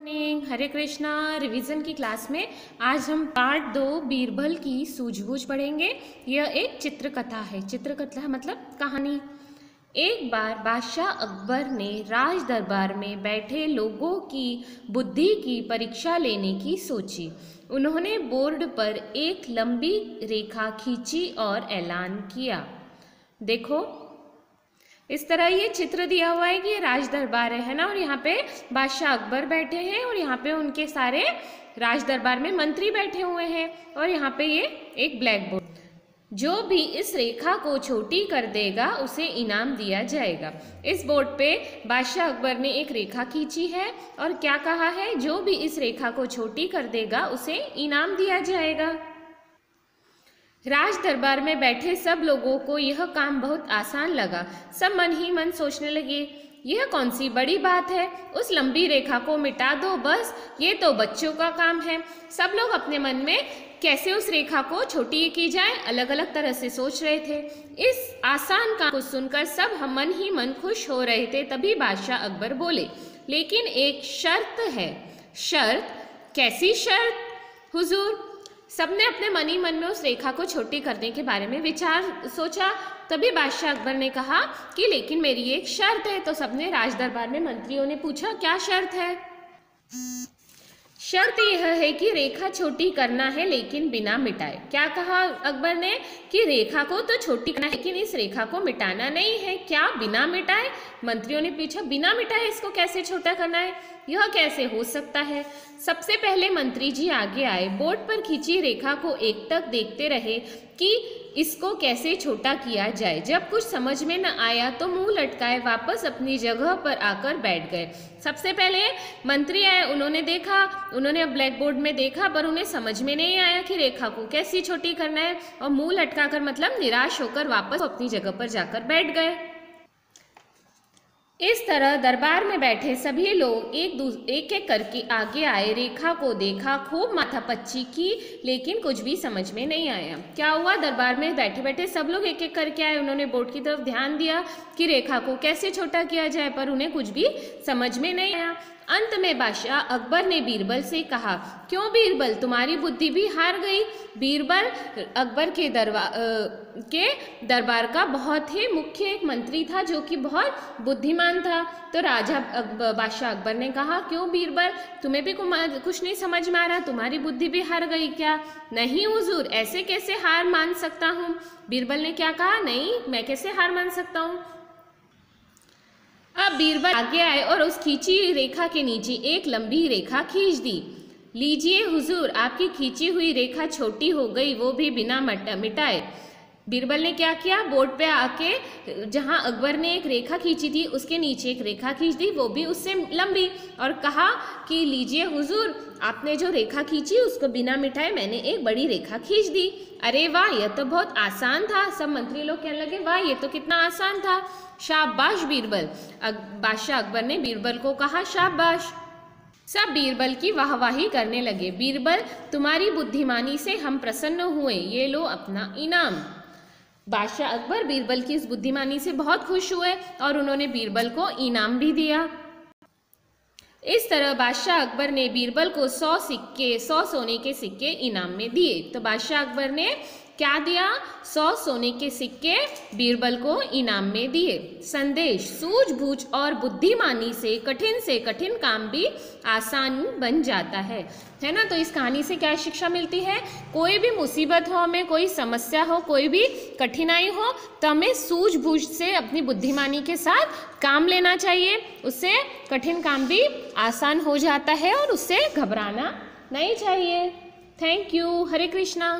Morning, हरे Krishna. Revision की class में आज हम पार्ट 2 बीरबल की सूझबूझ पढ़ेंगे। यह एक चित्रकथा है। चित्रकथा मतलब कहानी। एक बार बादशाह अकबर ने राज दरबार में बैठे लोगों की बुद्धि की परीक्षा लेने की सोची। उन्होंने बोर्ड पर एक लंबी रेखा खींची और ऐलान किया। देखो, इस तरह ये चित्र दिया हुआ है कि ये राज दरबार है ना, और यहाँ पे बादशाह अकबर बैठे हैं और यहाँ पे उनके सारे राज दरबार में मंत्री बैठे हुए हैं, और यहाँ पे ये एक ब्लैक बोर्ड। जो भी इस रेखा को छोटी कर देगा उसे इनाम दिया जाएगा। इस बोर्ड पे बादशाह अकबर ने एक रेखा खींची है और क्या कहा है, जो भी इस रेखा को छोटी कर देगा उसे इनाम दिया जाएगा। राज दरबार में बैठे सब लोगों को यह काम बहुत आसान लगा। सब मन ही मन सोचने लगे, यह कौन सी बड़ी बात है, उस लंबी रेखा को मिटा दो बस, ये तो बच्चों का काम है। सब लोग अपने मन में कैसे उस रेखा को छोटी की जाए अलग अलग तरह से सोच रहे थे। इस आसान काम को सुनकर सब मन ही मन खुश हो रहे थे। तभी बादशाह अकबर बोले, लेकिन एक शर्त है। शर्त? कैसी शर्त हुजूर? सबने अपने मन ही मन में उस रेखा को छोटी करने के बारे में सोचा। तभी बादशाह अकबर ने कहा कि लेकिन मेरी एक शर्त है। तो सबने राज दरबार में मंत्रियों ने पूछा, क्या शर्त है? शर्त यह है कि रेखा छोटी करना है लेकिन बिना मिटाए। क्या कहा अकबर ने कि रेखा को तो छोटी करना है लेकिन इस रेखा को मिटाना नहीं है। क्या बिना मिटाए? मंत्रियों ने पूछा, बिना मिटाए इसको कैसे छोटा करना है, यह कैसे हो सकता है? सबसे पहले मंत्री जी आगे आए, बोर्ड पर खींची रेखा को एकटक देखते रहे कि इसको कैसे छोटा किया जाए। जब कुछ समझ में न आया तो मुंह लटकाए वापस अपनी जगह पर आकर बैठ गए। सबसे पहले मंत्री आए, उन्होंने अब ब्लैक बोर्ड में देखा, पर उन्हें समझ में नहीं आया कि रेखा को कैसी छोटी करना है, और मुंह लटकाकर मतलब निराश होकर वापस अपनी जगह पर जाकर बैठ गए। इस तरह दरबार में बैठे सभी लोग एक एक करके आगे आए, रेखा को देखा, खूब माथापच्ची की, लेकिन कुछ भी समझ में नहीं आया। क्या हुआ? दरबार में बैठे बैठे सब लोग एक एक करके आए। उन्होंने बोर्ड की तरफ ध्यान दिया कि रेखा को कैसे छोटा किया जाए, पर उन्हें कुछ भी समझ में नहीं आया। अंत में बादशाह अकबर ने बीरबल से कहा, क्यों बीरबल, तुम्हारी बुद्धि भी हार गई? बीरबल अकबर के दरबार का बहुत ही मुख्य एक मंत्री था जो कि बहुत बुद्धिमान था। तो बादशाह अकबर ने कहा, क्यों बीरबल, तुम्हें भी कुछ नहीं समझ में आ रहा, तुम्हारी बुद्धि भी हार गई क्या? नहीं हुजूर, ऐसे कैसे हार मान सकता हूँ? बीरबल ने क्या कहा, नहीं, मैं कैसे हार मान सकता हूँ? अब बीरबल आगे आए और उस खींची रेखा के नीचे एक लंबी रेखा खींच दी। लीजिए हुजूर, आपकी खींची हुई रेखा छोटी हो गई, वो भी बिना मिटाए। बीरबल ने क्या किया, बोर्ड पे आके जहां अकबर ने एक रेखा खींची थी उसके नीचे एक रेखा खींच दी, वो भी उससे लंबी, और कहा कि लीजिए हुजूर, आपने जो रेखा खींची उसको बिना मिटाए मैंने एक बड़ी रेखा खींच दी। अरे वाह, यह तो बहुत आसान था। सब मंत्री लोग कहने लगे, वाह, ये तो कितना आसान था, शाबाश बीरबल। बादशाह अकबर ने बीरबल को कहा, शाबाश। सब बीरबल की वाहवाही करने लगे। बीरबल, तुम्हारी बुद्धिमानी से हम प्रसन्न हुए, ये लो अपना इनाम। बादशाह अकबर बीरबल की इस बुद्धिमानी से बहुत खुश हुए और उन्होंने बीरबल को इनाम भी दिया। इस तरह बादशाह अकबर ने बीरबल को 100 सोने के सिक्के इनाम में दिए। तो बादशाह अकबर ने क्या दिया? 100 सोने के सिक्के बीरबल को इनाम में दिए। संदेश: सूझबूझ और बुद्धिमानी से कठिन काम भी आसान बन जाता है ना। तो इस कहानी से क्या शिक्षा मिलती है? कोई भी मुसीबत हो, हमें कोई समस्या हो, कोई भी कठिनाई हो, तो हमें सूझबूझ से अपनी बुद्धिमानी के साथ काम लेना चाहिए। उससे कठिन काम भी आसान हो जाता है और उससे घबराना नहीं चाहिए। Thank you. हरे कृष्णा।